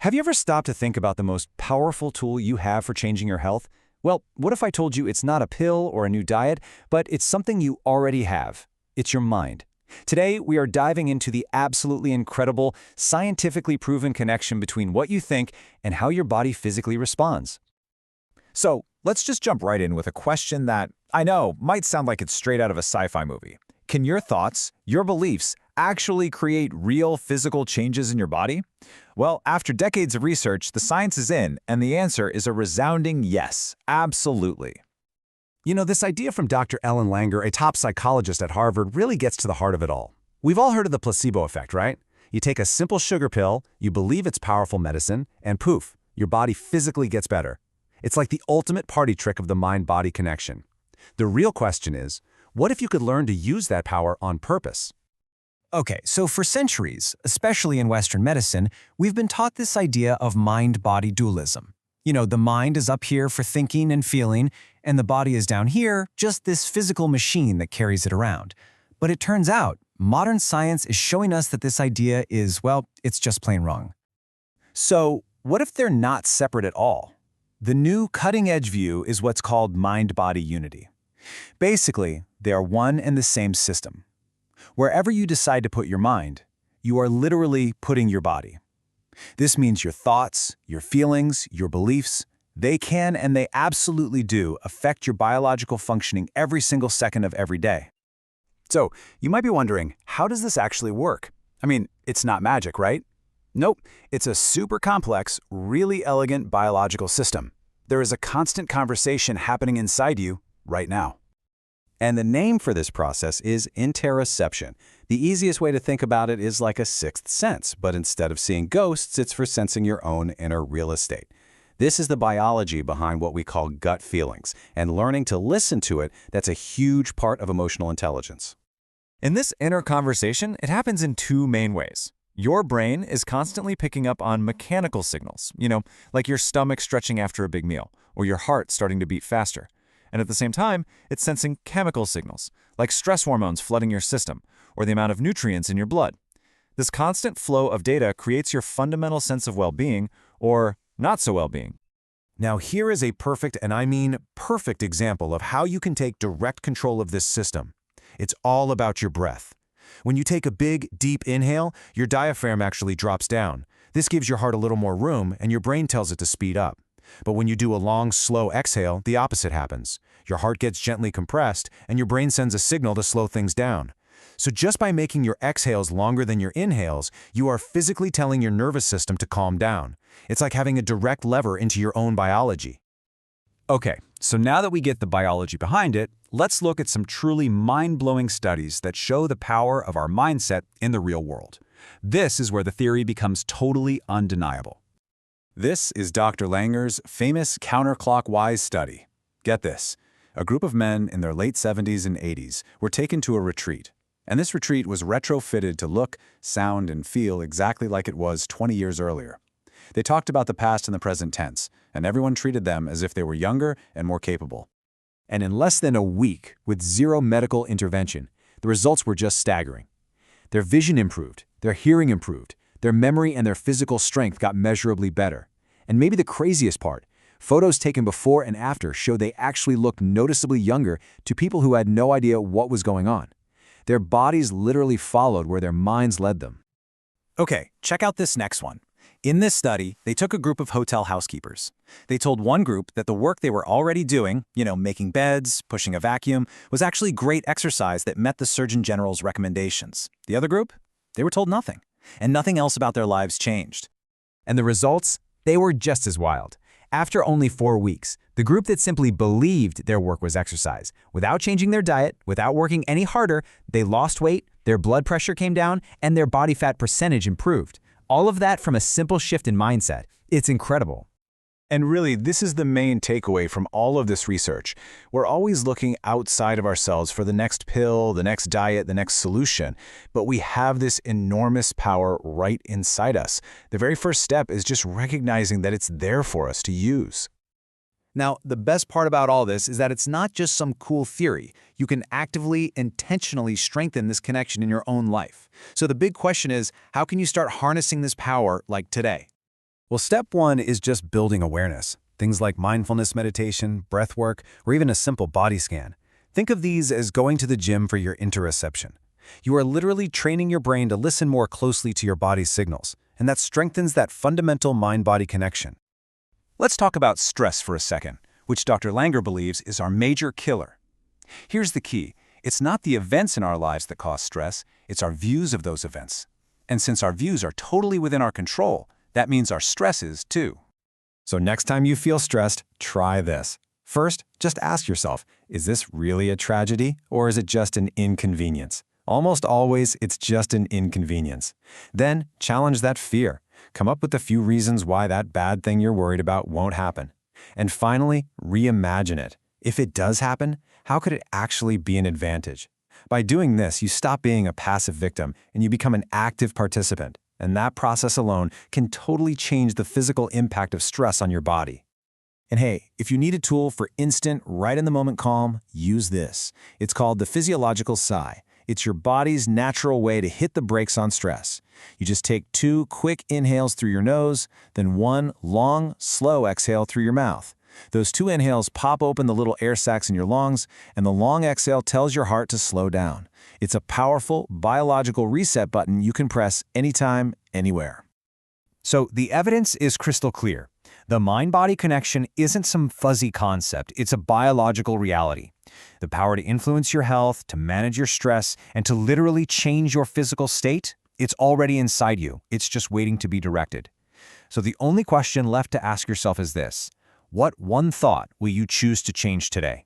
Have you ever stopped to think about the most powerful tool you have for changing your health? Well, what if I told you it's not a pill or a new diet, but it's something you already have? It's your mind. Today, we are diving into the absolutely incredible, scientifically proven connection between what you think and how your body physically responds. So, let's just jump right in with a question that, I know, might sound like it's straight out of a sci-fi movie. Can your thoughts, your beliefs, actually create real physical changes in your body? Well, after decades of research, the science is in, and the answer is a resounding yes, absolutely. You know, this idea from Dr. Ellen Langer, a top psychologist at Harvard, really gets to the heart of it all. We've all heard of the placebo effect, right? You take a simple sugar pill, you believe it's powerful medicine, and poof, your body physically gets better. It's like the ultimate party trick of the mind-body connection. The real question is, what if you could learn to use that power on purpose? Okay, so for centuries, especially in Western medicine, we've been taught this idea of mind-body dualism. You know, the mind is up here for thinking and feeling, and the body is down here, just this physical machine that carries it around. But it turns out, modern science is showing us that this idea is, well, it's just plain wrong. So, what if they're not separate at all? The new cutting-edge view is what's called mind-body unity. Basically, they are one and the same system. Wherever you decide to put your mind, you are literally putting your body. This means your thoughts, your feelings, your beliefs, they can and they absolutely do affect your biological functioning every single second of every day. So, you might be wondering, how does this actually work? I mean, it's not magic, right? Nope, it's a super complex, really elegant biological system. There is a constant conversation happening inside you right now. And the name for this process is interoception. The easiest way to think about it is like a sixth sense, but instead of seeing ghosts, it's for sensing your own inner real estate. This is the biology behind what we call gut feelings, and learning to listen to it, that's a huge part of emotional intelligence. In this inner conversation, it happens in two main ways. Your brain is constantly picking up on mechanical signals, like your stomach stretching after a big meal, or your heart starting to beat faster. And at the same time, it's sensing chemical signals, like stress hormones flooding your system, or the amount of nutrients in your blood. This constant flow of data creates your fundamental sense of well-being, or not so well-being. Now here is a perfect, and I mean perfect example of how you can take direct control of this system. It's all about your breath. When you take a big, deep inhale, your diaphragm actually drops down. This gives your heart a little more room, and your brain tells it to speed up. But when you do a long, slow exhale, the opposite happens. Your heart gets gently compressed, and your brain sends a signal to slow things down. So just by making your exhales longer than your inhales, you are physically telling your nervous system to calm down. It's like having a direct lever into your own biology. Okay, so now that we get the biology behind it, let's look at some truly mind-blowing studies that show the power of our mindset in the real world. This is where the theory becomes totally undeniable. This is Dr. Langer's famous counterclockwise study. Get this. A group of men in their late 70s and 80s were taken to a retreat. And this retreat was retrofitted to look, sound, and feel exactly like it was 20 years earlier. They talked about the past and the present tense, and everyone treated them as if they were younger and more capable. And in less than a week, with zero medical intervention, the results were just staggering. Their vision improved, their hearing improved, their memory and their physical strength got measurably better. And maybe the craziest part, photos taken before and after showed they actually looked noticeably younger to people who had no idea what was going on. Their bodies literally followed where their minds led them. Okay, check out this next one. In this study, they took a group of hotel housekeepers. They told one group that the work they were already doing, making beds, pushing a vacuum, was actually great exercise that met the Surgeon General's recommendations. The other group? They were told nothing, and nothing else about their lives changed. And the results? They were just as wild. After only 4 weeks, the group that simply believed their work was exercise, without changing their diet, without working any harder, they lost weight, their blood pressure came down, and their body fat percentage improved. All of that from a simple shift in mindset. It's incredible. And really, this is the main takeaway from all of this research. We're always looking outside of ourselves for the next pill, the next diet, the next solution. But we have this enormous power right inside us. The very first step is just recognizing that it's there for us to use. Now, the best part about all this is that it's not just some cool theory. You can actively, intentionally strengthen this connection in your own life. So the big question is, how can you start harnessing this power like today? Well, step one is just building awareness. Things like mindfulness meditation, breathwork, or even a simple body scan. Think of these as going to the gym for your interoception. You are literally training your brain to listen more closely to your body's signals, and that strengthens that fundamental mind-body connection. Let's talk about stress for a second, which Dr. Langer believes is our major killer. Here's the key. It's not the events in our lives that cause stress, it's our views of those events. And since our views are totally within our control, that means our stress is too. So next time you feel stressed, try this. First, just ask yourself, is this really a tragedy or is it just an inconvenience? Almost always, it's just an inconvenience. Then, challenge that fear. Come up with a few reasons why that bad thing you're worried about won't happen. And finally, reimagine it. If it does happen, how could it actually be an advantage? By doing this, you stop being a passive victim and you become an active participant. And that process alone can totally change the physical impact of stress on your body. And hey, if you need a tool for instant, right-in-the-moment calm, use this. It's called the physiological sigh. It's your body's natural way to hit the brakes on stress. You just take 2 quick inhales through your nose, then 1 long, slow exhale through your mouth. Those 2 inhales pop open the little air sacs in your lungs, and the long exhale tells your heart to slow down. It's a powerful, biological reset button you can press anytime, anywhere. So the evidence is crystal clear. The mind-body connection isn't some fuzzy concept, it's a biological reality. The power to influence your health, to manage your stress, and to literally change your physical state, it's already inside you. It's just waiting to be directed. So the only question left to ask yourself is this: what one thought will you choose to change today?